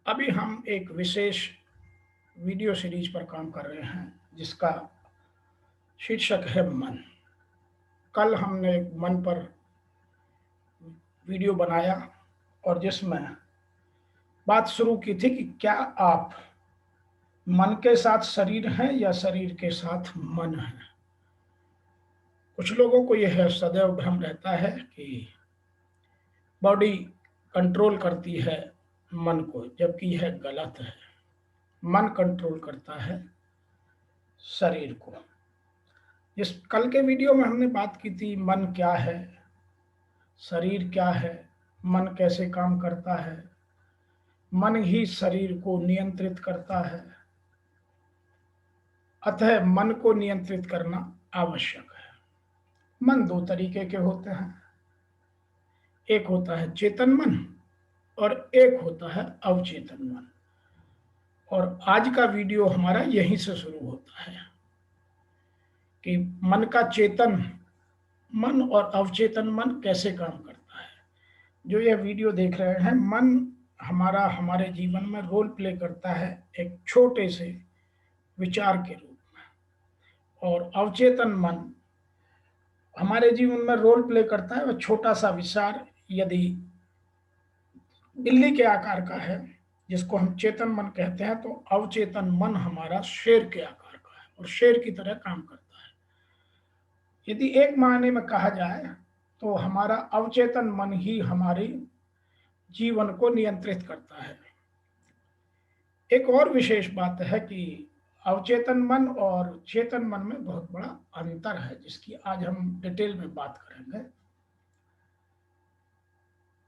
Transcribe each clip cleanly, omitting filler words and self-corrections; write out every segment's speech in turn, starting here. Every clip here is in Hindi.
अभी हम एक विशेष वीडियो सीरीज पर काम कर रहे हैं जिसका शीर्षक है मन। कल हमने मन पर वीडियो बनाया और जिसमें बात शुरू की थी कि क्या आप मन के साथ शरीर हैं या शरीर के साथ मन है। कुछ लोगों को यह सदैव भ्रम रहता है कि बॉडी कंट्रोल करती है मन को, जबकि यह गलत है। मन कंट्रोल करता है शरीर को। जिस कल के वीडियो में हमने बात की थी मन क्या है, शरीर क्या है, मन कैसे काम करता है, मन ही शरीर को नियंत्रित करता है, अतः मन को नियंत्रित करना आवश्यक है। मन दो तरीके के होते हैं, एक होता है चेतन मन और एक होता है अवचेतन मन। और आज का वीडियो हमारा यहीं से शुरू होता है कि मन का चेतन मन और अवचेतन मन कैसे काम करता है। जो यह वीडियो देख रहे हैं, मन हमारा हमारे जीवन में रोल प्ले करता है एक छोटे से विचार के रूप में, और अवचेतन मन हमारे जीवन में रोल प्ले करता है वह छोटा सा विचार यदि बिल्ली के आकार का है जिसको हम चेतन मन कहते हैं, तो अवचेतन मन हमारा शेर के आकार का है और शेर की तरह काम करता है। यदि एक मायने में कहा जाए तो हमारा अवचेतन मन ही हमारी जीवन को नियंत्रित करता है। एक और विशेष बात है कि अवचेतन मन और चेतन मन में बहुत बड़ा अंतर है, जिसकी आज हम डिटेल में बात करेंगे।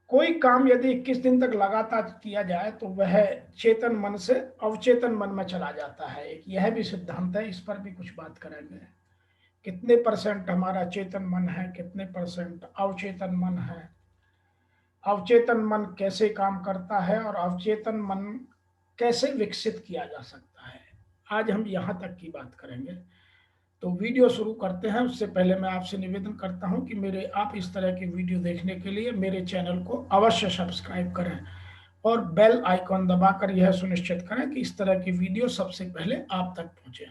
कोई काम यदि 21 दिन तक लगातार किया जाए तो वह चेतन मन से अवचेतन मन में चला जाता है। एक यह भी सिद्धांत है, इस पर भी कुछ बात करेंगे। कितने परसेंट हमारा चेतन मन है, कितने परसेंट अवचेतन मन है, अवचेतन मन कैसे काम करता है और अवचेतन मन कैसे विकसित किया जा सकता है, आज हम यहाँ तक की बात करेंगे। तो वीडियो शुरू करते हैं। उससे पहले मैं आपसे निवेदन करता हूं कि आप इस तरह की वीडियो देखने के लिए मेरे चैनल को अवश्य सब्सक्राइब करें और बेल आइकॉन दबाकर यह सुनिश्चित करें कि इस तरह की वीडियो सबसे पहले आप तक पहुंचे।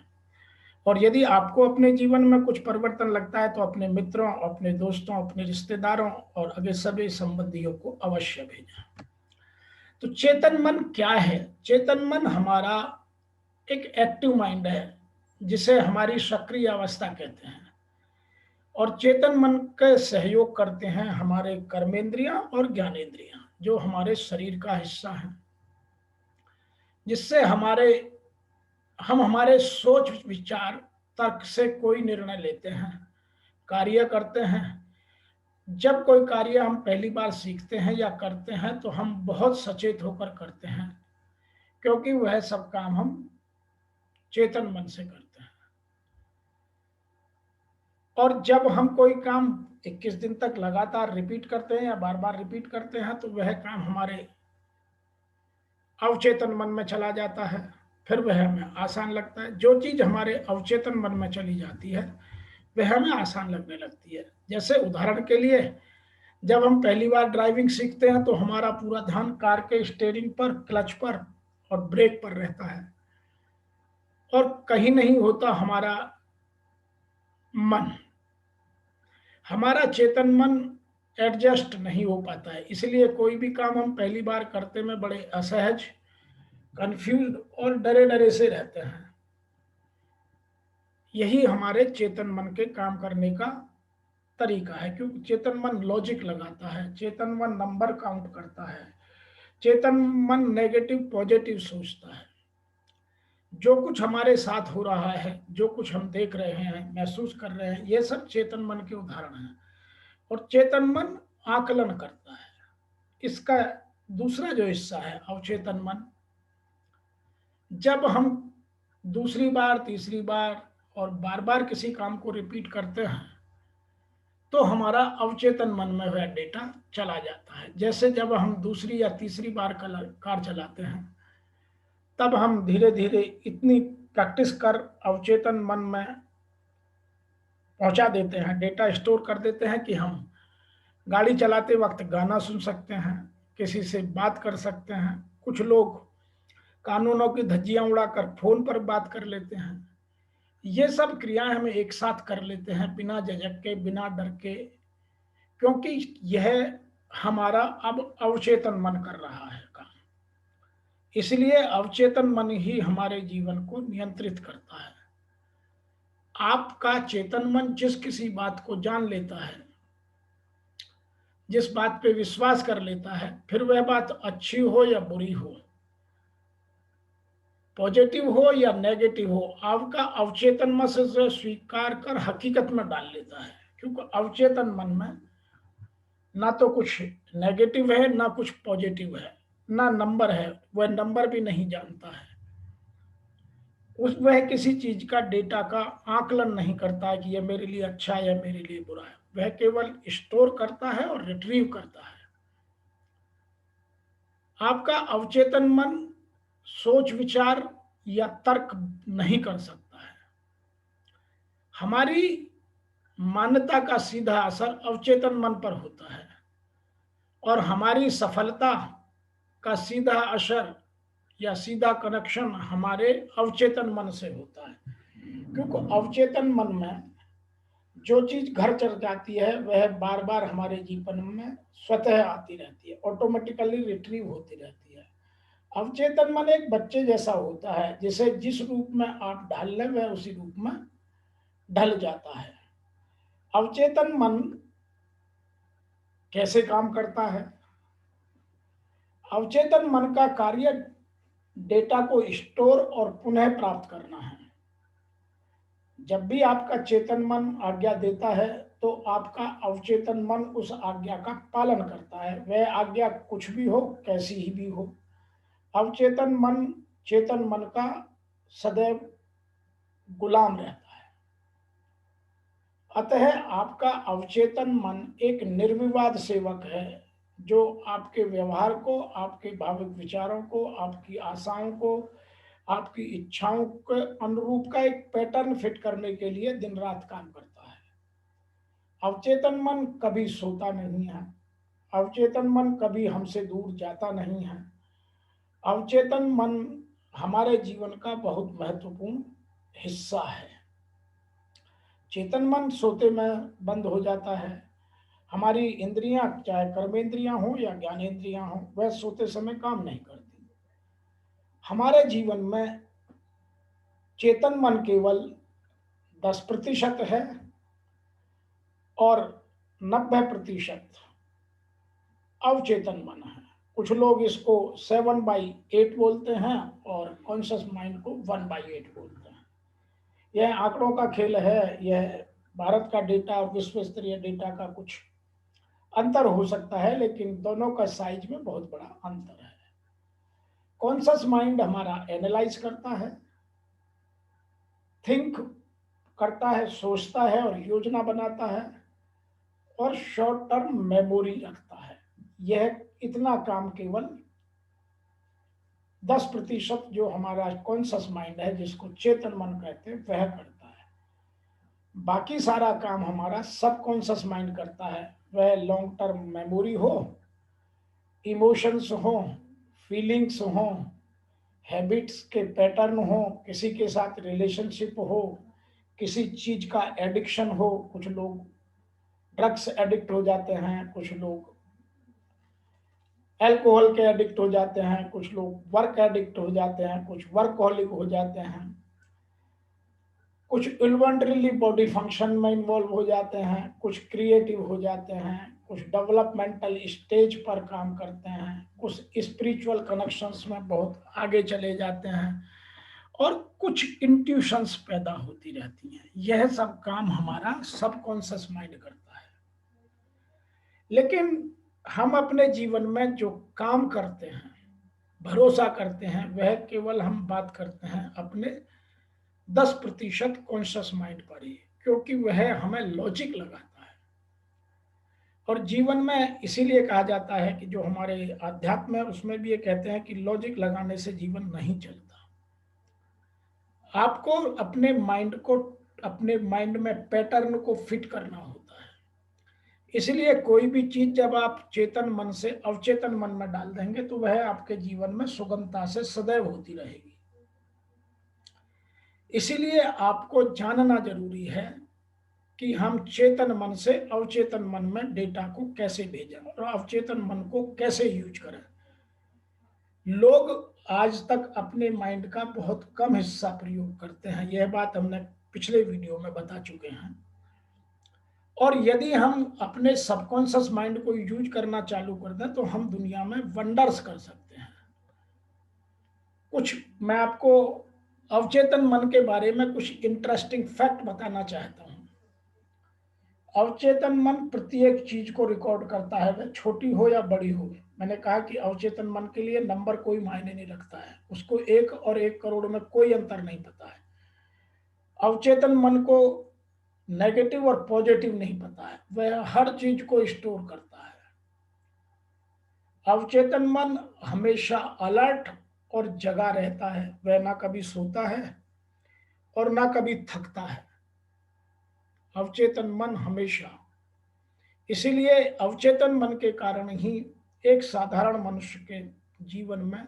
और यदि आपको अपने जीवन में कुछ परिवर्तन लगता है तो अपने मित्रों, अपने दोस्तों, अपने रिश्तेदारों और अगे सभी संबंधियों को अवश्य भेजें। तो चेतन मन क्या है? चेतन मन हमारा एक एक्टिव माइंड है जिसे हमारी सक्रिय अवस्था कहते हैं, और चेतन मन के सहयोग करते हैं हमारे कर्मेंद्रियां और ज्ञानेंद्रियां, जो हमारे शरीर का हिस्सा है, जिससे हम हमारे सोच विचार तर्क से कोई निर्णय लेते हैं, कार्य करते हैं। जब कोई कार्य हम पहली बार सीखते हैं या करते हैं तो हम बहुत सचेत होकर करते हैं, क्योंकि वह सब काम हम चेतन मन से करते हैं। और जब हम कोई काम 21 दिन तक लगातार रिपीट करते हैं या बार बार रिपीट करते हैं तो वह काम हमारे अवचेतन मन में चला जाता है, फिर वह हमें आसान लगता है। जो चीज हमारे अवचेतन मन में चली जाती है वह हमें आसान लगने लगती है। जैसे उदाहरण के लिए, जब हम पहली बार ड्राइविंग सीखते हैं तो हमारा पूरा ध्यान कार के स्टीयरिंग पर, क्लच पर और ब्रेक पर रहता है, और कहीं नहीं होता हमारा मन। हमारा चेतन मन एडजस्ट नहीं हो पाता है, इसलिए कोई भी काम हम पहली बार करते में बड़े असहज, कंफ्यूज और डरे डरे से रहते हैं। यही हमारे चेतन मन के काम करने का तरीका है, क्योंकि चेतन मन लॉजिक लगाता है, चेतन मन नंबर काउंट करता है, चेतन मन नेगेटिव पॉजिटिव सोचता है। जो कुछ हमारे साथ हो रहा है, जो कुछ हम देख रहे हैं, महसूस कर रहे हैं, ये सब चेतन मन के उदाहरण हैं। और चेतन मन आकलन करता है। इसका दूसरा जो हिस्सा है अवचेतन मन, जब हम दूसरी बार, तीसरी बार और बार बार किसी काम को रिपीट करते हैं तो हमारा अवचेतन मन में वह डेटा चला जाता है। जैसे जब हम दूसरी या तीसरी बार कार चलाते हैं तब हम धीरे धीरे इतनी प्रैक्टिस कर अवचेतन मन में पहुंचा देते हैं, डेटा स्टोर कर देते हैं कि हम गाड़ी चलाते वक्त गाना सुन सकते हैं, किसी से बात कर सकते हैं। कुछ लोग कानूनों की धज्जियां उड़ाकर फोन पर बात कर लेते हैं। ये सब क्रियाएं हम एक साथ कर लेते हैं बिना झिझक के, बिना डर के, क्योंकि यह हमारा अब अवचेतन मन कर रहा है काम। इसलिए अवचेतन मन ही हमारे जीवन को नियंत्रित करता है। आपका चेतन मन जिस किसी बात को जान लेता है, जिस बात पे विश्वास कर लेता है, फिर वह बात अच्छी हो या बुरी हो, पॉजिटिव हो या नेगेटिव हो, आपका अवचेतन मन से स्वीकार कर हकीकत में डाल लेता है। क्योंकि अवचेतन मन में ना तो कुछ नेगेटिव है, ना कुछ पॉजिटिव है, ना नंबर है, वह नंबर भी नहीं जानता है। वह किसी चीज का, डेटा का आकलन नहीं करता है कि यह मेरे लिए अच्छा है या मेरे लिए बुरा है। वह केवल स्टोर करता है और रिट्रीव करता है। आपका अवचेतन मन सोच विचार या तर्क नहीं कर सकता है। हमारी मान्यता का सीधा असर अवचेतन मन पर होता है और हमारी सफलता का सीधा असर या सीधा कनेक्शन हमारे अवचेतन मन से होता है। क्योंकि अवचेतन मन में जो चीज घर चढ़ जाती है वह बार बार हमारे जीवन में स्वतः आती रहती है, ऑटोमेटिकली रिट्रीव होती रहती है। अवचेतन मन एक बच्चे जैसा होता है, जिसे जिस रूप में आप ढाल लें वह उसी रूप में ढल जाता है। अवचेतन मन कैसे काम करता है? अवचेतन मन का कार्य डेटा को स्टोर और पुनः प्राप्त करना है। जब भी आपका चेतन मन आज्ञा देता है तो आपका अवचेतन मन उस आज्ञा का पालन करता है, वह आज्ञा कुछ भी हो, कैसी ही भी हो। अवचेतन मन चेतन मन का सदैव गुलाम रहता है। अतः आपका अवचेतन मन एक निर्विवाद सेवक है, जो आपके व्यवहार को, आपके भाविक विचारों को, आपकी आशाओं को, आपकी इच्छाओं के अनुरूप का एक पैटर्न फिट करने के लिए दिन रात काम करता है। अवचेतन मन कभी सोता नहीं है। अवचेतन मन कभी हमसे दूर जाता नहीं है। अवचेतन मन हमारे जीवन का बहुत महत्वपूर्ण हिस्सा है। चेतन मन सोते में बंद हो जाता है। हमारी इंद्रियां, चाहे कर्मेंद्रियां हो या ज्ञानेंद्रियां हो, वह सोते समय काम नहीं करती। हमारे जीवन में चेतन मन केवल 10% है और 90% अवचेतन मन है। कुछ लोग इसको 7/8 बोलते हैं और कॉन्शियस माइंड को 1/8 बोलते हैं। यह आंकड़ों का खेल है। यह भारत का डेटा, विश्व स्तरीय डेटा का कुछ अंतर हो सकता है, लेकिन दोनों का साइज में बहुत बड़ा अंतर है। कॉन्शियस माइंड हमारा एनालाइज करता है, थिंक करता है, सोचता है और योजना बनाता है और शॉर्ट टर्म मेमोरी रखता है। यह इतना काम केवल 10% जो हमारा कॉन्शियस माइंड है, जिसको चेतन मन कहते हैं, वह करता है। बाकी सारा काम हमारा सबकॉन्शियस माइंड करता है। वह लॉन्ग टर्म मेमोरी हो, इमोशंस हो, फीलिंग्स हो, हैबिट्स के पैटर्न हो, किसी के साथ रिलेशनशिप हो, किसी चीज का एडिक्शन हो। कुछ लोग ड्रग्स एडिक्ट हो जाते हैं, कुछ लोग अल्कोहल के एडिक्ट हो जाते हैं, कुछ लोग वर्क एडिक्ट हो जाते हैं, कुछ वर्कहोलिक हो जाते हैं, कुछ इन्वॉल्टरीली बॉडी फंक्शन में इन्वॉल्व हो जाते हैं, कुछ क्रिएटिव हो जाते हैं, कुछ डेवलपमेंटल स्टेज पर काम करते हैं, कुछ स्पिरिचुअल कनेक्शंस में बहुत आगे चले जाते हैं और कुछ इंट्यूशंस पैदा होती रहती हैं। यह सब काम हमारा सबकॉन्शियस माइंड करता है। लेकिन हम अपने जीवन में जो काम करते हैं, भरोसा करते हैं, वह केवल हम बात करते हैं अपने 10% कॉन्शियस माइंड पर ही, क्योंकि वह हमें लॉजिक लगाता है। और जीवन में इसीलिए कहा जाता है कि जो हमारे आध्यात्म है उसमें भी ये कहते हैं कि लॉजिक लगाने से जीवन नहीं चलता। आपको अपने माइंड में पैटर्न को फिट करना होता है। इसलिए कोई भी चीज जब आप चेतन मन से अवचेतन मन में डाल देंगे तो वह आपके जीवन में सुगमता से सदैव होती रहेगी। इसीलिए आपको जानना जरूरी है कि हम चेतन मन से अवचेतन मन में डेटा को कैसे भेजें और अवचेतन मन को कैसे यूज करें। लोग आज तक अपने माइंड का बहुत कम हिस्सा प्रयोग करते हैं, यह बात हमने पिछले वीडियो में बता चुके हैं। और यदि हम अपने सबकॉन्शियस माइंड को यूज करना चालू कर दें तो हम दुनिया में वंडर्स कर सकते हैं। कुछ मैं आपको अवचेतन मन के बारे में कुछ इंटरेस्टिंग फैक्ट बताना चाहता हूं। अवचेतन मन प्रत्येक चीज को रिकॉर्ड करता है, वह छोटी हो या बड़ी हो। मैंने कहा कि अवचेतन मन के लिए नंबर कोई मायने नहीं रखता है, उसको 1 और 1 करोड़ में कोई अंतर नहीं पता है। अवचेतन मन को नेगेटिव और पॉजिटिव नहीं पता है, वह हर चीज को स्टोर करता है। अवचेतन मन हमेशा अलर्ट और जगा रहता है, वह ना कभी सोता है और ना कभी थकता है। अवचेतन मन हमेशा, इसीलिए अवचेतन मन के कारण ही एक साधारण मनुष्य के जीवन में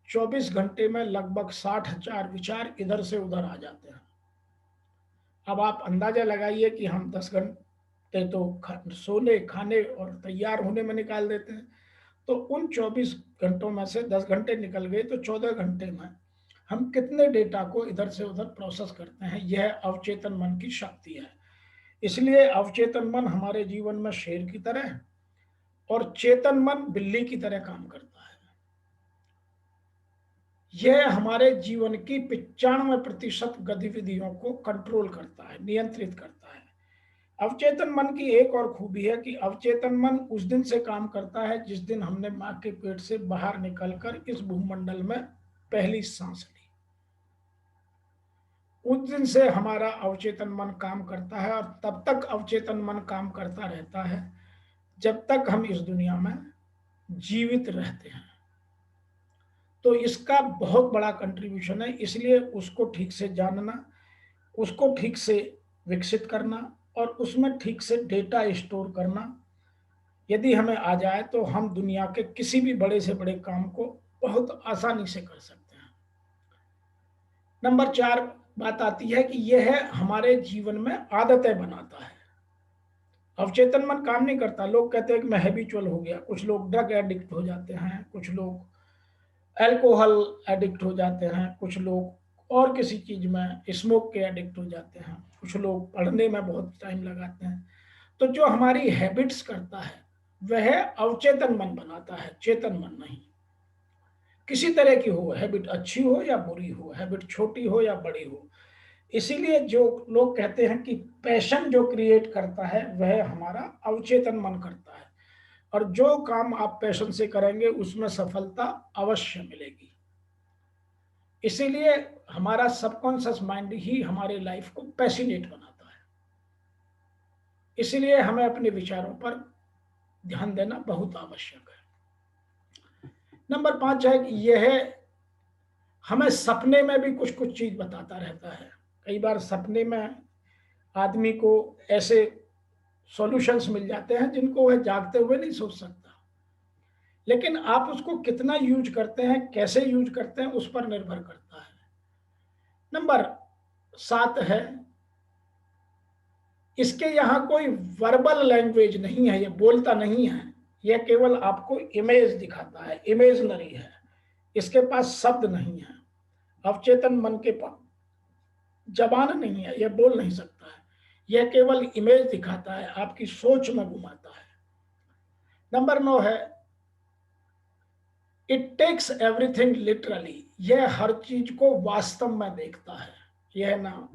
24 घंटे में लगभग 60,000 विचार इधर से उधर आ जाते हैं। अब आप अंदाजा लगाइए कि हम 10 घंटे तो सोने खाने और तैयार होने में निकाल देते हैं, तो उन 24 घंटों में से 10 घंटे निकल गए तो 14 घंटे में हम कितने डेटा को इधर से उधर प्रोसेस करते हैं। यह अवचेतन मन की शक्ति है। इसलिए अवचेतन मन हमारे जीवन में शेर की तरह और चेतन मन बिल्ली की तरह काम करता है। यह हमारे जीवन की 95% गतिविधियों को कंट्रोल करता है, नियंत्रित करता है। अवचेतन मन की एक और खूबी है कि अवचेतन मन उस दिन से काम करता है जिस दिन हमने मां के पेट से बाहर निकलकर इस भूमंडल में पहली सांस ली। उस दिन से हमारा अवचेतन मन काम करता है और तब तक अवचेतन मन काम करता रहता है जब तक हम इस दुनिया में जीवित रहते हैं। तो इसका बहुत बड़ा कंट्रीब्यूशन है, इसलिए उसको ठीक से जानना, उसको ठीक से विकसित करना और उसमें ठीक से डेटा स्टोर करना यदि हमें आ जाए तो हम दुनिया के किसी भी बड़े से बड़े काम को बहुत आसानी से कर सकते हैं। नंबर 4 बात आती है कि यह हमारे जीवन में आदतें बनाता है। अवचेतन मन काम नहीं करता। लोग कहते हैं कि मैं हैबिचुअल हो गया, कुछ लोग ड्रग एडिक्ट हो जाते हैं, कुछ लोग अल्कोहल एडिक्ट हो जाते हैं, कुछ लोग और किसी चीज में स्मोक के एडिक्ट हो जाते हैं, कुछ लोग पढ़ने में बहुत टाइम लगाते हैं। तो जो हमारी हैबिट्स करता है वह अवचेतन मन बनाता है, चेतन मन नहीं। किसी तरह की हो, हैबिट अच्छी हो या बुरी हो, हैबिट छोटी हो या बड़ी हो। इसीलिए जो लोग कहते हैं कि पैशन जो क्रिएट करता है वह हमारा अवचेतन मन करता है, और जो काम आप पैशन से करेंगे उसमें सफलता अवश्य मिलेगी। इसीलिए हमारा सबकॉन्शियस माइंड ही हमारे लाइफ को पैसिनेट बनाता है। इसीलिए हमें अपने विचारों पर ध्यान देना बहुत आवश्यक है। नंबर 5 है कि यह हमें सपने में भी कुछ कुछ चीज बताता रहता है। कई बार सपने में आदमी को ऐसे सॉल्यूशंस मिल जाते हैं जिनको वह जागते हुए नहीं सोच सकता, लेकिन आप उसको कितना यूज करते हैं, कैसे यूज करते हैं, उस पर निर्भर करता है। नंबर 7 है, इसके यहाँ कोई वर्बल लैंग्वेज नहीं है, ये बोलता नहीं है, यह केवल आपको इमेज दिखाता है, इमेजनरी है, इसके पास शब्द नहीं है। अवचेतन मन के पास जबान नहीं है, यह बोल नहीं सकता है, यह केवल इमेज दिखाता है, आपकी सोच में घुमाता है। नंबर 9 है, इट टेक्स एवरीथिंग लिटरली, यह हर चीज को वास्तव में देखता है, यह ना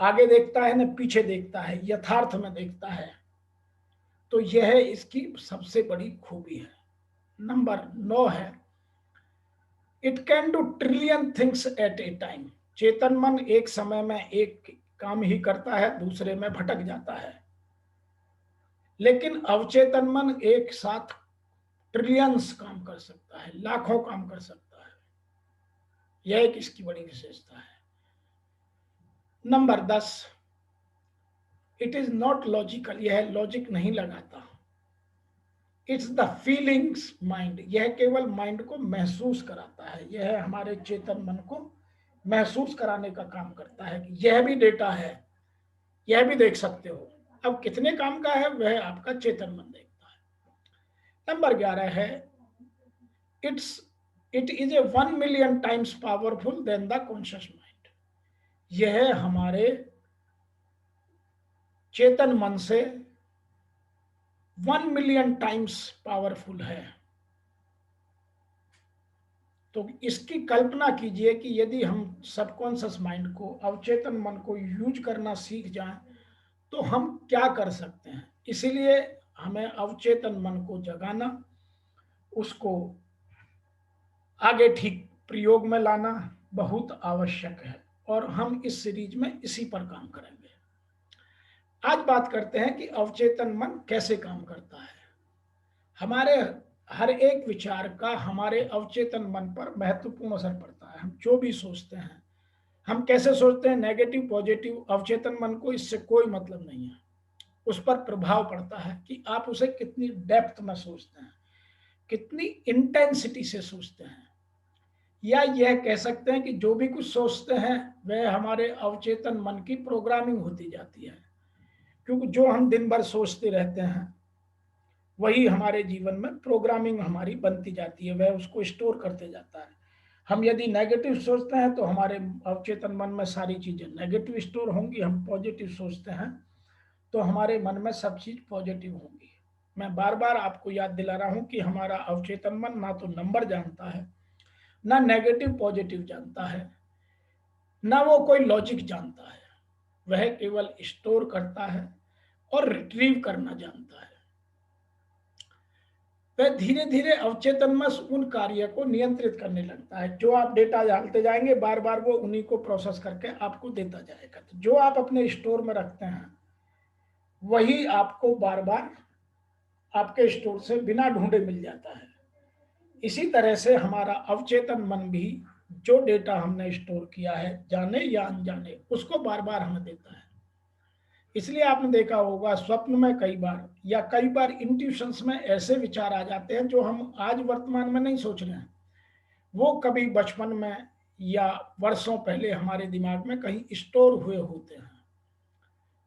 आगे देखता है ना पीछे देखता है, यथार्थ में देखता है। तो यह इसकी सबसे बड़ी खूबी है। नंबर 9 है, it can do trillion things at a time, चेतन मन एक समय में एक काम ही करता है, दूसरे में भटक जाता है, लेकिन अवचेतन मन एक साथ ट्रिलियंस काम कर सकता है, लाखों काम कर सकता है। यह एक इसकी बड़ी विशेषता है। Number 10, it is not logical, यह लॉजिक नहीं लगाता। इट्स द फीलिंग्स माइंड, यह केवल माइंड को महसूस कराता है, यह हमारे चेतन मन को महसूस कराने का काम करता है कि यह भी डेटा है, यह भी देख सकते हो। अब कितने काम का है वह आपका चेतन मन देखता है। नंबर 11 है, it is a 1 million times powerful than the conscious mind, यह हमारे चेतन मन से 1 मिलियन टाइम्स पावरफुल है। तो इसकी कल्पना कीजिए कि यदि हम सबकॉन्शियस माइंड को, अवचेतन मन को यूज करना सीख जाएं तो हम क्या कर सकते हैं। इसीलिए हमें अवचेतन मन को जगाना, उसको आगे ठीक प्रयोग में लाना बहुत आवश्यक है, और हम इस सीरीज में इसी पर काम करेंगे। आज बात करते हैं कि अवचेतन मन कैसे काम करता है। हमारे हर एक विचार का हमारे अवचेतन मन पर महत्वपूर्ण असर पड़ता है। हम जो भी सोचते हैं, हम कैसे सोचते हैं, नेगेटिव पॉजिटिव, अवचेतन मन को इससे कोई मतलब नहीं है। उस पर प्रभाव पड़ता है कि आप उसे कितनी डेप्थ में सोचते हैं, कितनी इंटेंसिटी से सोचते हैं, या यह कह सकते हैं कि जो भी कुछ सोचते हैं वह हमारे अवचेतन मन की प्रोग्रामिंग होती जाती है। क्योंकि जो हम दिन भर सोचते रहते हैं वही हमारे जीवन में प्रोग्रामिंग हमारी बनती जाती है, वह उसको स्टोर करते जाता है। हम यदि नेगेटिव सोचते हैं तो हमारे अवचेतन मन में सारी चीजें नेगेटिव स्टोर होंगी, हम पॉजिटिव सोचते हैं तो हमारे मन में सब चीज पॉजिटिव होंगी। मैं बार बार आपको याद दिला रहा हूं कि हमारा अवचेतन मन ना तो नंबर जानता है, ना नेगेटिव पॉजिटिव जानता है, ना वो कोई लॉजिक जानता है। वह केवल स्टोर करता है और रिट्रीव करना जानता है। वह धीरे धीरे अवचेतन में उन कार्य को नियंत्रित करने लगता है। जो आप डेटा डालते जाएंगे बार बार वो उन्हीं को प्रोसेस करके आपको देता जाएगा। तो जो आप अपने स्टोर में रखते हैं वही आपको बार बार आपके स्टोर से बिना ढूंढे मिल जाता है। इसी तरह से हमारा अवचेतन मन भी जो डेटा हमने स्टोर किया है, जाने या अनजाने, उसको बार बार हमें देता है। इसलिए आपने देखा होगा स्वप्न में कई बार इंट्यूशंस में ऐसे विचार आ जाते हैं जो हम आज वर्तमान में नहीं सोच रहे हैं, वो कभी बचपन में या वर्षों पहले हमारे दिमाग में कहीं स्टोर हुए होते हैं।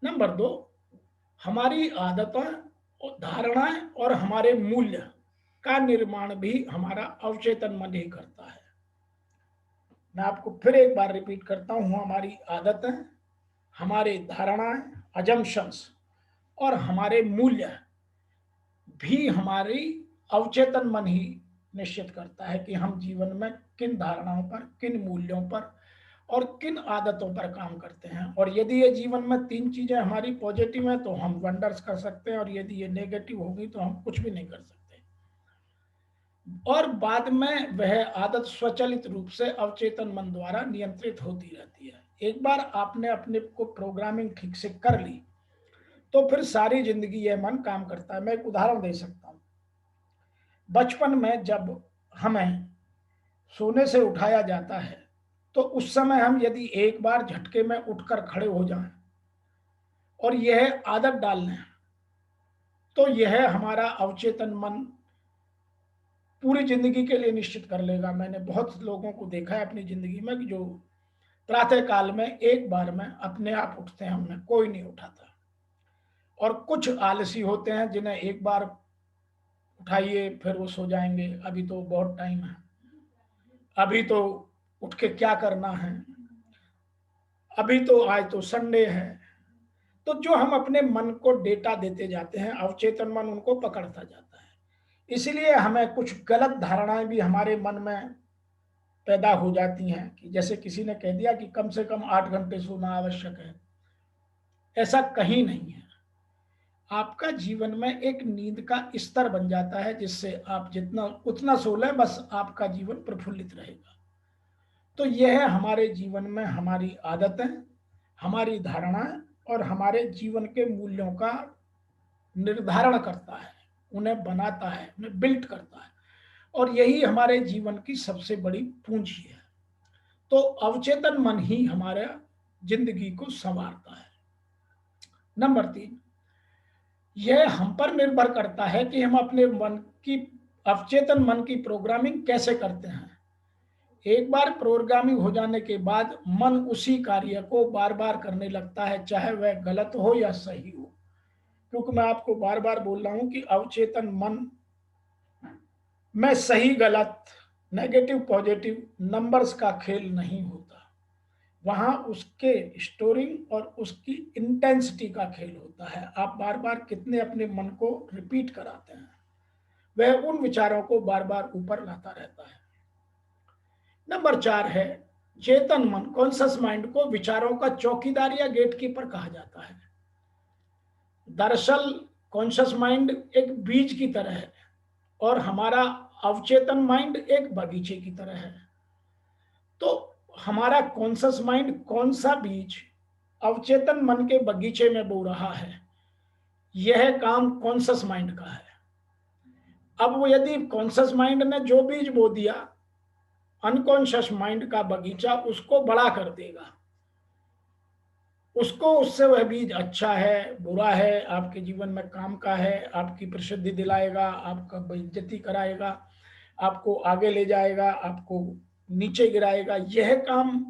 नंबर 2, हमारी आदतें, धारणाएं और हमारे मूल्य का निर्माण भी हमारा अवचेतन मन ही करता है। मैं आपको फिर एक बार रिपीट करता हूं, हमारी आदतें, हमारे धारणाएं, अजम्पशंस और हमारे मूल्य भी हमारी अवचेतन मन ही निश्चित करता है कि हम जीवन में किन धारणाओं पर, किन मूल्यों पर और किन आदतों पर काम करते हैं। और यदि ये जीवन में 3 चीजें हमारी पॉजिटिव हैं तो हम वंडर्स कर सकते हैं, और यदि ये नेगेटिव होगी तो हम कुछ भी नहीं कर सकते। और बाद में वह आदत स्वचालित रूप से अवचेतन मन द्वारा नियंत्रित होती रहती है। एक बार आपने अपने को प्रोग्रामिंग ठीक से कर ली तो फिर सारी जिंदगी यह मन काम करता है। मैं एक उदाहरण दे सकता हूँ। बचपन में जब हमें सोने से उठाया जाता है तो उस समय हम यदि एक बार झटके में उठकर खड़े हो जाएं और यह आदत डाल लें तो यह हमारा अवचेतन मन पूरी जिंदगी के लिए निश्चित कर लेगा। मैंने बहुत लोगों को देखा है अपनी जिंदगी में कि जो प्रातः काल में एक बार में अपने आप उठते हैं, हमने कोई नहीं उठाता। और कुछ आलसी होते हैं जिन्हें एक बार उठाइए फिर वो सो जाएंगे, अभी तो बहुत टाइम है, अभी तो उठ के क्या करना है, अभी तो आज तो संडे है। तो जो हम अपने मन को डेटा देते जाते हैं अवचेतन मन उनको पकड़ता जाता है। इसलिए हमें कुछ गलत धारणाएं भी हमारे मन में पैदा हो जाती हैं कि जैसे किसी ने कह दिया कि कम से कम 8 घंटे सोना आवश्यक है। ऐसा कहीं नहीं है। आपका जीवन में एक नींद का स्तर बन जाता है जिससे आप जितना उतना सो लें बस आपका जीवन प्रफुल्लित रहेगा। तो यह हमारे जीवन में हमारी आदतें, हमारी धारणाएं और हमारे जीवन के मूल्यों का निर्धारण करता है, उन्हें बनाता है, उन्हें बिल्ड करता है, और यही हमारे जीवन की सबसे बड़ी पूंजी है। तो अवचेतन मन ही हमारे जिंदगी को संवारता है। नंबर 3, यह हम पर निर्भर करता है कि हम अपने मन की, अवचेतन मन की प्रोग्रामिंग कैसे करते हैं। एक बार प्रोग्रामिंग हो जाने के बाद मन उसी कार्य को बार बार करने लगता है, चाहे वह गलत हो या सही हो। क्योंकि मैं आपको बार बार बोल रहा हूं कि अवचेतन मन में सही गलत, नेगेटिव पॉजिटिव नंबर्स का खेल नहीं होता। वहां उसके स्टोरिंग और उसकी इंटेंसिटी का खेल होता है। आप बार बार कितने अपने मन को रिपीट कराते हैं, वह उन विचारों को बार बार ऊपर लाता रहता है। नंबर 4 है चेतन मन, कॉन्शियस माइंड को विचारों का चौकीदार या गेटकीपर कहा जाता है। दरअसल कॉन्शियस माइंड एक बीज की तरह है और हमारा अवचेतन माइंड एक बगीचे की तरह है। तो हमारा कॉन्शियस माइंड कौन सा बीज अवचेतन मन के बगीचे में बो रहा है, यह काम कॉन्शियस माइंड का है। अब वो यदि कॉन्शियस माइंड ने जो बीज बो दिया, अनकॉन्शियस माइंड का बगीचा उसको बड़ा कर देगा। उसको उससे वह बीज अच्छा है, बुरा है, आपके जीवन में काम का है, आपकी प्रसिद्धि दिलाएगा, आपका बेइज्जती कराएगा, आपको आगे ले जाएगा, आपको नीचे गिराएगा, यह काम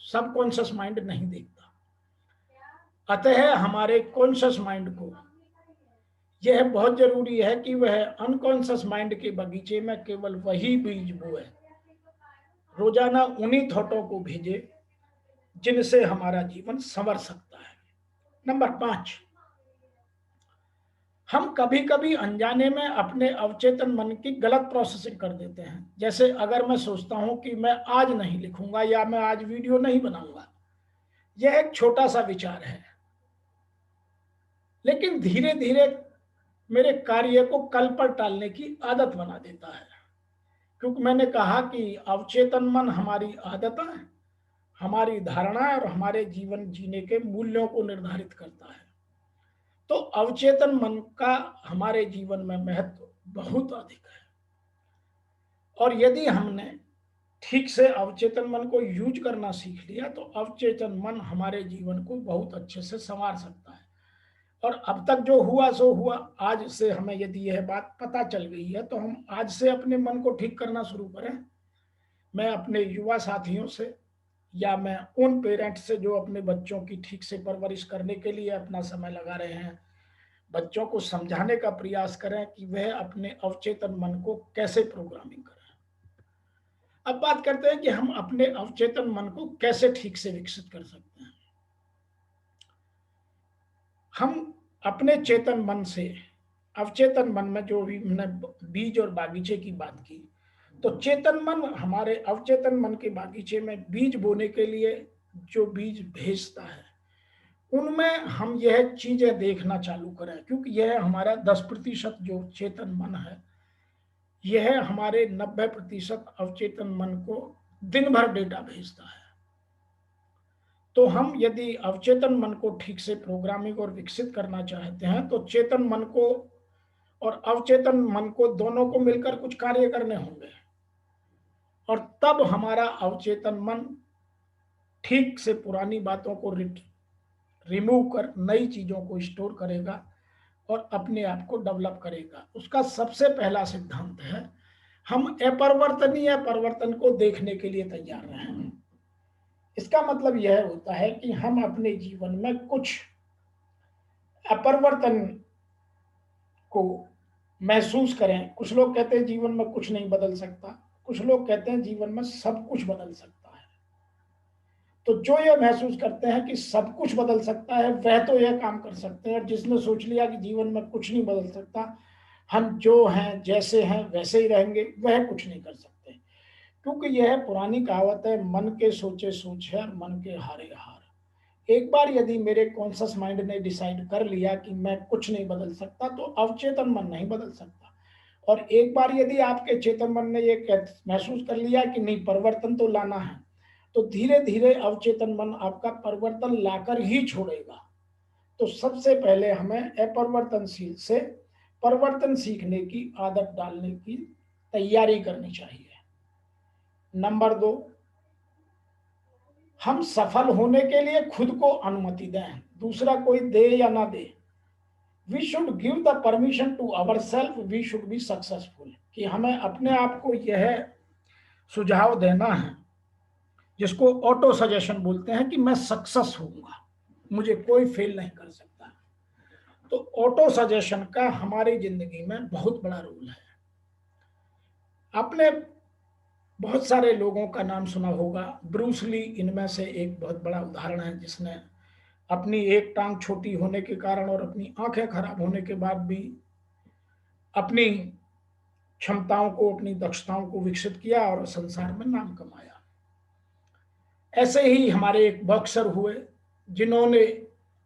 सबकॉन्शियस माइंड नहीं देखता। अतः हमारे कॉन्शियस माइंड को यह बहुत जरूरी है कि वह अनकॉन्शियस माइंड के बगीचे में केवल वही बीज बोए, रोजाना उन्हीं थॉटों को भेजे जिनसे हमारा जीवन संवर सकता है। नंबर 5, हम कभी कभी अनजाने में अपने अवचेतन मन की गलत प्रोसेसिंग कर देते हैं। जैसे अगर मैं सोचता हूं कि मैं आज नहीं लिखूंगा या मैं आज वीडियो नहीं बनाऊंगा, यह एक छोटा सा विचार है, लेकिन धीरे धीरे मेरे कार्य को कल पर टालने की आदत बना देता है। क्योंकि मैंने कहा कि अवचेतन मन हमारी आदतें, हमारी धारणाएं और हमारे जीवन जीने के मूल्यों को निर्धारित करता है। तो अवचेतन मन का हमारे जीवन में महत्व बहुत अधिक है। और यदि हमने ठीक से अवचेतन मन को यूज करना सीख लिया तो अवचेतन मन हमारे जीवन को बहुत अच्छे से संवार सकता है। और अब तक जो हुआ सो हुआ, आज से हमें यदि यह बात पता चल गई है तो हम आज से अपने मन को ठीक करना शुरू करें। मैं अपने युवा साथियों से या मैं उन पेरेंट्स से जो अपने बच्चों की ठीक से परवरिश करने के लिए अपना समय लगा रहे हैं, बच्चों को समझाने का प्रयास करें कि वह अपने अवचेतन मन को कैसे प्रोग्रामिंग करें। अब बात करते हैं कि हम अपने अवचेतन मन को कैसे ठीक से विकसित कर सकते हैं। हम अपने चेतन मन से अवचेतन मन में जो भी हमने बीज और बागीचे की बात की, तो चेतन मन हमारे अवचेतन मन के बागीचे में बीज बोने के लिए जो बीज भेजता है, उनमें हम यह चीजें देखना चालू करें। क्योंकि यह हमारा 10% जो चेतन मन है, यह हमारे 90% अवचेतन मन को दिन भर डेटा भेजता है। तो हम यदि अवचेतन मन को ठीक से प्रोग्रामिंग और विकसित करना चाहते हैं तो चेतन मन को और अवचेतन मन को दोनों को मिलकर कुछ कार्य करने होंगे। और तब हमारा अवचेतन मन ठीक से पुरानी बातों को रिमूव कर नई चीजों को स्टोर करेगा और अपने आप को डेवलप करेगा। उसका सबसे पहला सिद्धांत है, हम अपरिवर्तनीय परिवर्तन को देखने के लिए तैयार रहें। इसका मतलब यह होता है कि हम अपने जीवन में कुछ अपरिवर्तन को महसूस करें। कुछ लोग कहते हैं जीवन में कुछ नहीं बदल सकता, कुछ लोग कहते हैं जीवन में सब कुछ बदल सकता है। तो जो ये महसूस करते हैं कि सब कुछ बदल सकता है, वह तो यह काम कर सकते हैं। और जिसने सोच लिया कि जीवन में कुछ नहीं बदल सकता, हम जो हैं जैसे हैं वैसे ही रहेंगे, वह कुछ नहीं कर सकते। क्योंकि यह पुरानी कहावत है, मन के सोचे सोच है, मन के हारे हार। एक बार यदि मेरे कॉन्शियस माइंड ने डिसाइड कर लिया कि मैं कुछ नहीं बदल सकता, तो अवचेतन मन नहीं बदल सकता। और एक बार यदि आपके चेतन मन ने ये महसूस कर लिया कि नहीं, परिवर्तन तो लाना है, तो धीरे धीरे अवचेतन मन आपका परिवर्तन लाकर ही छोड़ेगा। तो सबसे पहले हमें अपरिवर्तनशील से परिवर्तन सीखने की आदत डालने की तैयारी करनी चाहिए। नंबर 2, हम सफल होने के लिए खुद को अनुमति दें, दूसरा कोई दे या ना दे। We should give the permission to our self we should be successful, कि हमें अपने आप को यह सुझाव देना है, जिसको ऑटो सजेशन बोलते हैं, कि मैं सक्सेस होऊंगा, मुझे कोई फेल नहीं कर सकता। तो ऑटो सजेशन का हमारी जिंदगी में बहुत बड़ा रोल है। आपने बहुत सारे लोगों का नाम सुना होगा, ब्रूस ली इनमें से एक बहुत बड़ा उदाहरण है, जिसने अपनी एक टांग छोटी होने के कारण और अपनी आंखें खराब होने के बाद भी अपनी क्षमताओं को, अपनी दक्षताओं को विकसित किया और संसार में नाम कमाया। ऐसे ही हमारे एक बॉक्सर हुए, जिन्होंने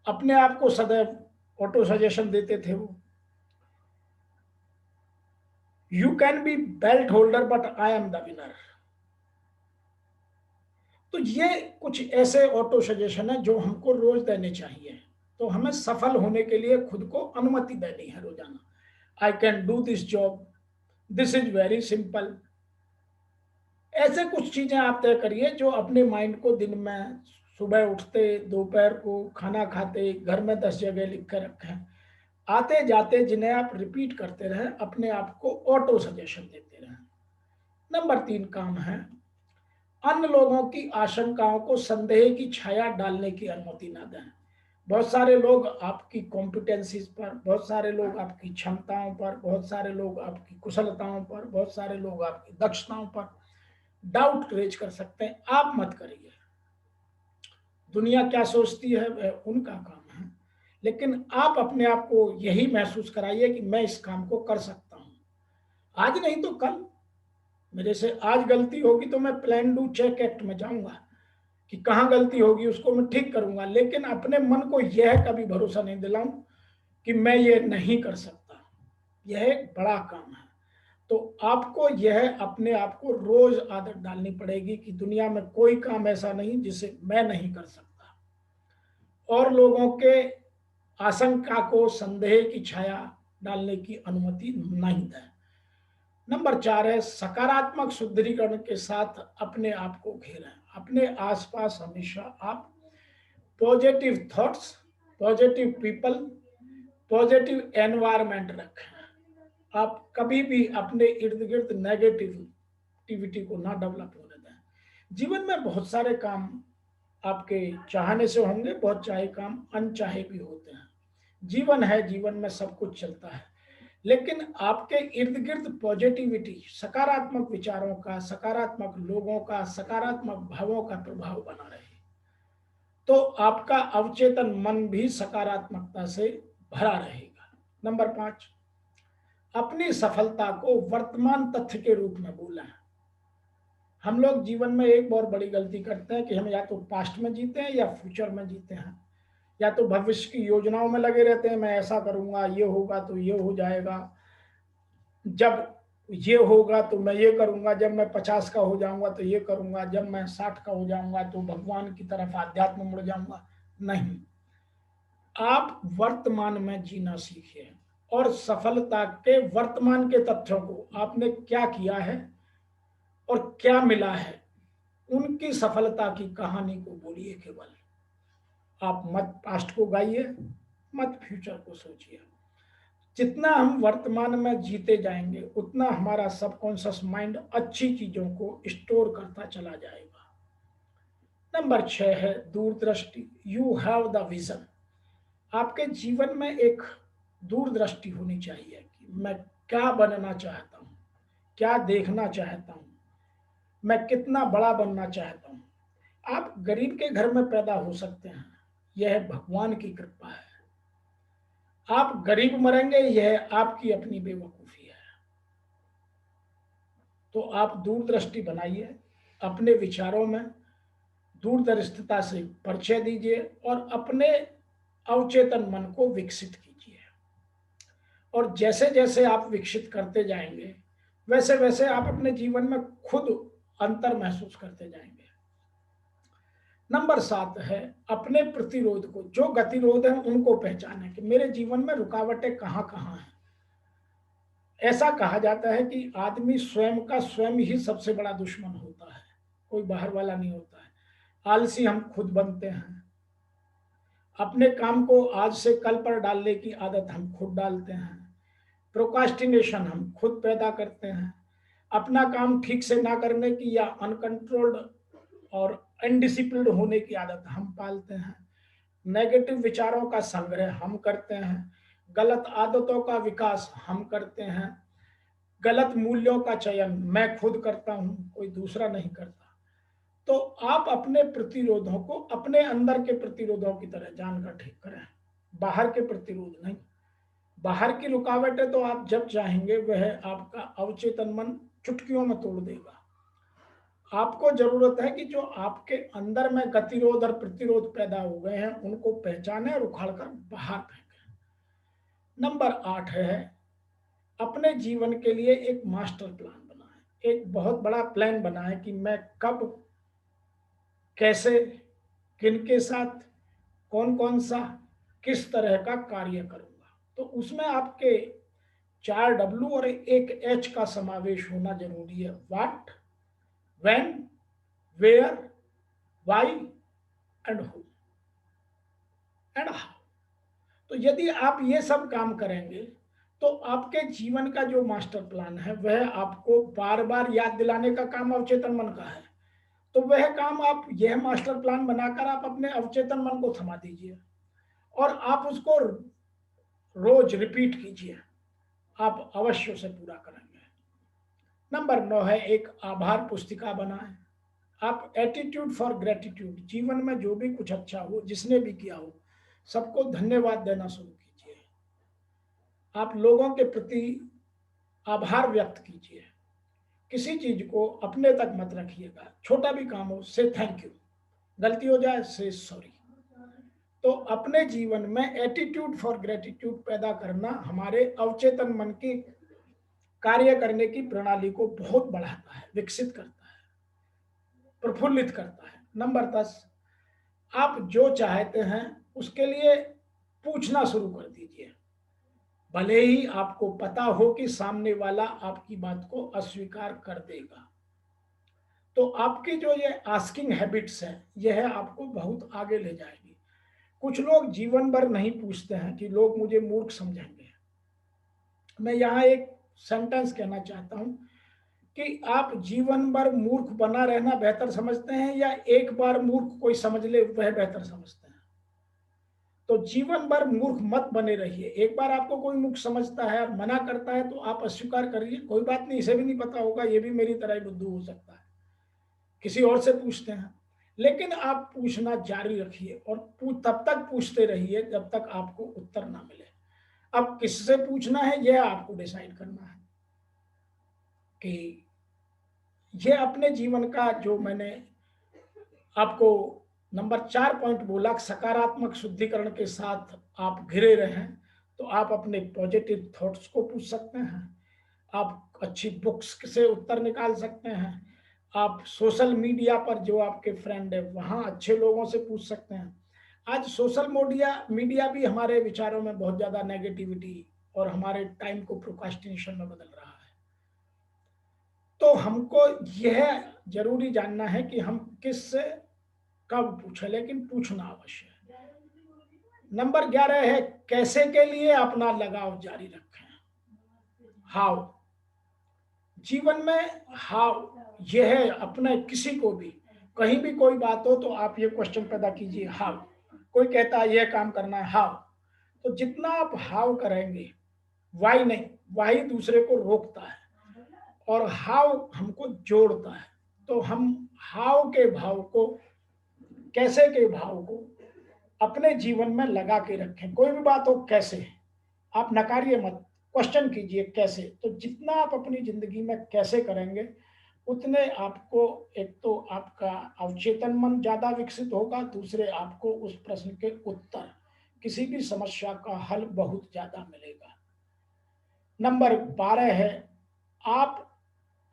अपने आप को सदैव ऑटो सजेशन देते थे, वो you can be belt holder but I am the winner. तो ये कुछ ऐसे ऑटो सजेशन है जो हमको रोज देने चाहिए। तो हमें सफल होने के लिए खुद को अनुमति देनी है रोजाना। I can do this job, this is very simple. ऐसे कुछ चीजें आप तय करिए जो अपने माइंड को दिन में, सुबह उठते, दोपहर को खाना खाते, घर में 10 जगह लिख कर रखें, आते जाते जिन्हें आप रिपीट करते रहें, अपने आप को ऑटो सजेशन देते रहें। नंबर 3 काम है, अन्य लोगों की आशंकाओं को संदेह की छाया डालने की अनुमति ना दें। बहुत सारे लोग आपकी कॉम्पिटेंसीज पर, बहुत सारे लोग आपकी क्षमताओं पर, बहुत सारे लोग आपकी कुशलताओं पर, बहुत सारे लोग आपकी दक्षताओं पर डाउट रेज कर सकते हैं। आप मत करिए। दुनिया क्या सोचती है वह उनका काम है, लेकिन आप अपने आप को यही महसूस कराइए कि मैं इस काम को कर सकता हूं, आज नहीं तो कल। मेरे से आज गलती होगी तो मैं प्लान डू चेक एक्ट में जाऊंगा कि कहाँ गलती होगी, उसको मैं ठीक करूंगा, लेकिन अपने मन को यह कभी भरोसा नहीं दिलाऊं कि मैं ये नहीं कर सकता। यह एक बड़ा काम है। तो आपको यह अपने आप को रोज आदत डालनी पड़ेगी कि दुनिया में कोई काम ऐसा नहीं जिसे मैं नहीं कर सकता, और लोगों के आशंका को, संदेह की छाया डालने की अनुमति नहीं दें। नंबर 4 है, सकारात्मक सुदृढ़ीकरण के साथ अपने आप को घेरें। अपने आसपास हमेशा आप positive thoughts, positive people, positive environment रखें। आप कभी भी अपने इर्द गिर्द नेगेटिविटी को ना डेवलप होने दें। जीवन में बहुत सारे काम आपके चाहने से होंगे, बहुत चाहे काम अनचाहे भी होते हैं। जीवन है, जीवन में सब कुछ चलता है, लेकिन आपके इर्द गिर्द पॉजिटिविटी, सकारात्मक विचारों का, सकारात्मक लोगों का, सकारात्मक भावों का प्रभाव बना रहे, तो आपका अवचेतन मन भी सकारात्मकता से भरा रहेगा। नंबर 5, अपनी सफलता को वर्तमान तथ्य के रूप में बोलें। हम लोग जीवन में एक बहुत बड़ी गलती करते हैं कि हम या तो पास्ट में जीते हैं या फ्यूचर में जीते हैं, या तो भविष्य की योजनाओं में लगे रहते हैं, मैं ऐसा करूंगा, ये होगा तो ये हो जाएगा, जब ये होगा तो मैं ये करूंगा, जब मैं 50 का हो जाऊंगा तो ये करूंगा, जब मैं 60 का हो जाऊंगा तो भगवान की तरफ, आध्यात्म मुड़ जाऊंगा। नहीं, आप वर्तमान में जीना सीखिए, और सफलता के वर्तमान के तथ्यों को, आपने क्या किया है और क्या मिला है, उनकी सफलता की कहानी को बोलिए केवल। आप मत पास्ट को गाइए, मत फ्यूचर को सोचिए। जितना हम वर्तमान में जीते जाएंगे, उतना हमारा सबकॉन्शियस माइंड अच्छी चीजों को स्टोर करता चला जाएगा। नंबर 6 है दूरदृष्टि। You have the vision. आपके जीवन में एक दूरदृष्टि होनी चाहिए कि मैं क्या बनना चाहता हूँ, क्या देखना चाहता हूँ, मैं कितना बड़ा बनना चाहता हूँ। आप गरीब के घर में पैदा हो सकते हैं, यह भगवान की कृपा है। आप गरीब मरेंगे, यह आपकी अपनी बेवकूफी है। तो आप दूरदृष्टि बनाइए, अपने विचारों में दूरदर्शिता से परिचय दीजिए और अपने अवचेतन मन को विकसित कीजिए। और जैसे जैसे आप विकसित करते जाएंगे, वैसे वैसे आप अपने जीवन में खुद अंतर महसूस करते जाएंगे। नंबर 7 है अपने प्रतिरोध को, जो गतिरोध है उनको पहचानें कि मेरे जीवन में रुकावटें कहाँ कहाँ हैं। ऐसा कहा जाता है कि आदमी स्वयं का स्वयं ही सबसे बड़ा दुश्मन होता है, कोई बाहर वाला नहीं होता है। आलसी हम खुद बनते हैं। अपने काम को आज से कल पर डालने की आदत हम खुद डालते हैं। प्रोकास्टिनेशन हम खुद पैदा करते हैं। अपना काम ठीक से ना करने की या अनकंट्रोल्ड और अनडिसिप्लिन्ड होने की आदत हम पालते हैं। नेगेटिव विचारों का संग्रह हम करते हैं। गलत आदतों का विकास हम करते हैं। गलत मूल्यों का चयन मैं खुद करता हूं, कोई दूसरा नहीं करता। तो आप अपने प्रतिरोधों को अपने अंदर के प्रतिरोधों की तरह जानकर ठीक करें, बाहर के प्रतिरोध नहीं। बाहर की रुकावटें तो आप जब चाहेंगे वह आपका अवचेतन मन चुटकियों में तोड़ देगा। आपको जरूरत है कि जो आपके अंदर में गतिरोध और प्रतिरोध पैदा हो गए हैं उनको पहचाने और उखाड़ कर बाहर फेंकें। नंबर 8 है अपने जीवन के लिए एक मास्टर प्लान बनाएं। एक बहुत बड़ा प्लान बनाएं कि मैं कब, कैसे, किन के साथ, कौन कौन सा, किस तरह का कार्य करूंगा। तो उसमें आपके 4 W और एक H का समावेश होना जरूरी है। What, when, where, why and who and how. तो यदि आप ये सब काम करेंगे तो आपके जीवन का जो मास्टर प्लान है वह आपको बार बार याद दिलाने का काम अवचेतन मन का है। तो वह काम आप, यह मास्टर प्लान बनाकर आप अपने अवचेतन मन को थमा दीजिए और आप उसको रोज रिपीट कीजिए। आप अवश्य उसे पूरा करेंगे। नंबर 9 है एक आभार पुस्तिका बनाएं। आप एटीट्यूड फॉर ग्रेटिट्यूड, जीवन में जो भी कुछ अच्छा हो, जिसने भी किया हो, सबको धन्यवाद देना शुरू कीजिए। आप लोगों के प्रति आभार व्यक्त कीजिए। किसी चीज को अपने तक मत रखिएगा। छोटा भी काम हो, से थैंक यू। गलती हो जाए, से सॉरी। तो अपने जीवन में एटीट्यूड फॉर ग्रेटिट्यूड पैदा करना हमारे अवचेतन मन की कार्य करने की प्रणाली को बहुत बढ़ाता है, विकसित करता है, प्रफुल्लित करता है। नंबर 10, आप जो चाहते हैं उसके लिए पूछना शुरू कर दीजिए, भले ही आपको पता हो कि सामने वाला आपकी बात को अस्वीकार कर देगा। तो आपकी जो ये आस्किंग हैबिट्स है यह आपको बहुत आगे ले जाएगी। कुछ लोग जीवन भर नहीं पूछते हैं कि लोग मुझे मूर्ख समझेंगे। मैं यहाँ एक सेंटेंस कहना चाहता हूँ कि आप जीवन भर मूर्ख बना रहना बेहतर समझते हैं या एक बार मूर्ख कोई समझ ले वह बेहतर समझते हैं। तो जीवन भर मूर्ख मत बने रहिए। एक बार आपको कोई मूर्ख समझता है और मना करता है तो आप अस्वीकार करिए, कोई बात नहीं, इसे भी नहीं पता होगा, ये भी मेरी तरह ही बुद्धू हो सकता है, किसी और से पूछते हैं। लेकिन आप पूछना जारी रखिए और तब तक पूछते रहिए जब तक आपको उत्तर ना मिले। अब किससे पूछना है यह आपको डिसाइड करना है कि यह अपने जीवन का, जो मैंने आपको नंबर 4 पॉइंट बोला, सकारात्मक शुद्धिकरण के साथ आप घिरे रहें। तो आप अपने पॉजिटिव थॉट्स को पूछ सकते हैं, आप अच्छी बुक्स से उत्तर निकाल सकते हैं, आप सोशल मीडिया पर जो आपके फ्रेंड है वहां अच्छे लोगों से पूछ सकते हैं। आज सोशल मीडिया भी हमारे विचारों में बहुत ज्यादा नेगेटिविटी और हमारे टाइम को प्रोक्रास्टिनेशन में बदल रहा है। तो हमको यह जरूरी जानना है कि हम किससे कब पूछे, लेकिन पूछना अवश्य है। नंबर 11 है कैसे के लिए अपना लगाव जारी रखें। हाउ, जीवन में हाउ यह है, अपने किसी को भी कहीं भी कोई बात हो तो आप ये क्वेश्चन पैदा कीजिए, हाउ। कोई कहता है यह काम करना है, हाउ। तो जितना आप हाउ करेंगे, वाई नहीं, वाई दूसरे को रोकता है और हाउ हमको जोड़ता है। तो हम हाउ के भाव को, कैसे के भाव को अपने जीवन में लगा के रखें। कोई भी बात हो, कैसे, आप नकारिए मत, क्वेश्चन कीजिए कैसे। तो जितना आप अपनी जिंदगी में कैसे करेंगे उतने आपको, एक तो आपका अवचेतन मन ज्यादा विकसित होगा, दूसरे आपको उस प्रश्न के उत्तर, किसी भी समस्या का हल बहुत ज्यादा मिलेगा। नंबर 12 है आप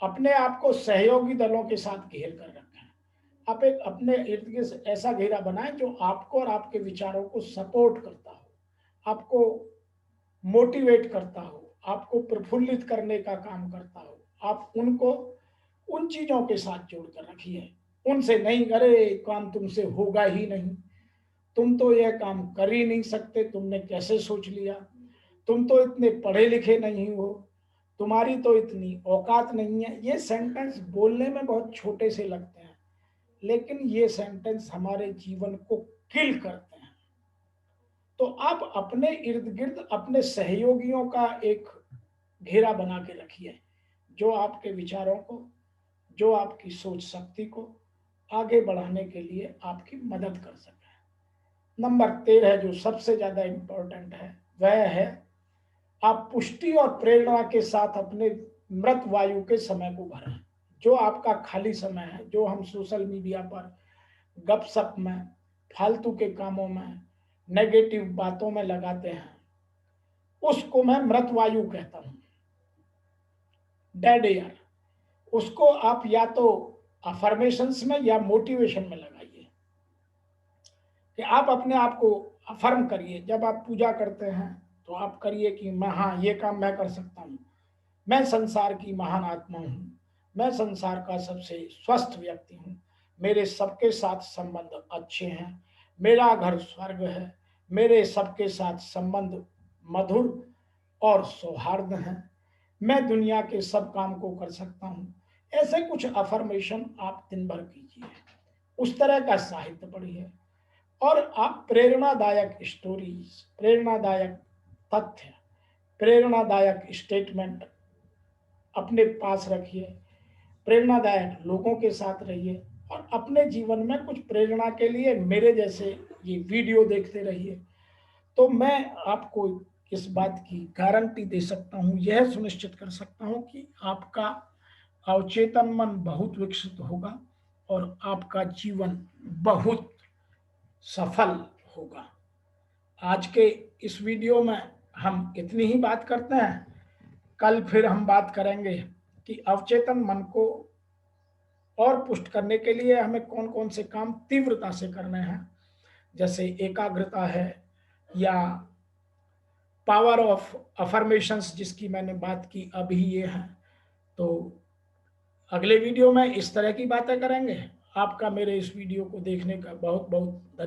अपने आप को सहयोगी दलों के साथ घेर कर रखें। आप एक अपने इर्द गिर्द ऐसा घेरा बनाएं जो आपको और आपके विचारों को सपोर्ट करता हो, आपको मोटिवेट करता हो, आपको प्रफुल्लित करने का काम करता हो। आप उनको उन चीजों के साथ जोड़कर रखिए उनसे नहीं करे, काम तुमसे होगा ही नहीं, तुम तो यह काम कर ही नहीं सकते, तुमने कैसे सोच लिया, तुम तो इतने पढ़े लिखे नहीं हो, तुम्हारी तो इतनी औकात नहीं है। ये सेंटेंस बोलने में बहुत छोटे से लगते हैं, लेकिन ये सेंटेंस हमारे जीवन को किल करते हैं। तो आप अपने इर्द गिर्द अपने सहयोगियों का एक घेरा बना के रखिए, जो आपके विचारों को, जो आपकी सोच शक्ति को आगे बढ़ाने के लिए आपकी मदद कर सके। नंबर 13 जो सबसे ज्यादा इंपॉर्टेंट है वह है, आप पुष्टि और प्रेरणा के साथ अपने मृत वायु के समय को भरें। जो आपका खाली समय है, जो हम सोशल मीडिया पर गपशप में, फालतू के कामों में, नेगेटिव बातों में लगाते हैं, उसको मैं मृत वायु कहता हूं, डेड एयर। उसको आप या तो अफर्मेशंस में या मोटिवेशन में लगाइए, कि आप अपने आप को अफर्म करिए। जब आप पूजा करते हैं तो आप करिए कि मैं, हाँ, ये काम मैं कर सकता हूँ, मैं संसार की महान आत्मा हूँ, मैं संसार का सबसे स्वस्थ व्यक्ति हूँ, मेरे सबके साथ संबंध अच्छे हैं, मेरा घर स्वर्ग है, मेरे सबके साथ संबंध मधुर और सौहार्द हैं, मैं दुनिया के सब काम को कर सकता हूँ। ऐसे कुछ अफर्मेशन आप दिन भर कीजिए, उस तरह का साहित्य पढ़िए, और आप प्रेरणादायक स्टोरीज, प्रेरणादायक तथ्य, प्रेरणादायक स्टेटमेंट अपने पास रखिए, प्रेरणादायक लोगों के साथ रहिए, और अपने जीवन में कुछ प्रेरणा के लिए मेरे जैसे ये वीडियो देखते रहिए। तो मैं आपको इस बात की गारंटी दे सकता हूँ, यह सुनिश्चित कर सकता हूँ कि आपका अवचेतन मन बहुत विकसित होगा और आपका जीवन बहुत सफल होगा। आज के इस वीडियो में हम इतनी ही बात करते हैं। कल फिर हम बात करेंगे कि अवचेतन मन को और पुष्ट करने के लिए हमें कौन कौन से काम तीव्रता से करने हैं, जैसे एकाग्रता है, या पावर ऑफ अफर्मेशंस जिसकी मैंने बात की अभी ये है। तो अगले वीडियो में इस तरह की बातें करेंगे। आपका मेरे इस वीडियो को देखने का बहुत बहुत धन्यवाद।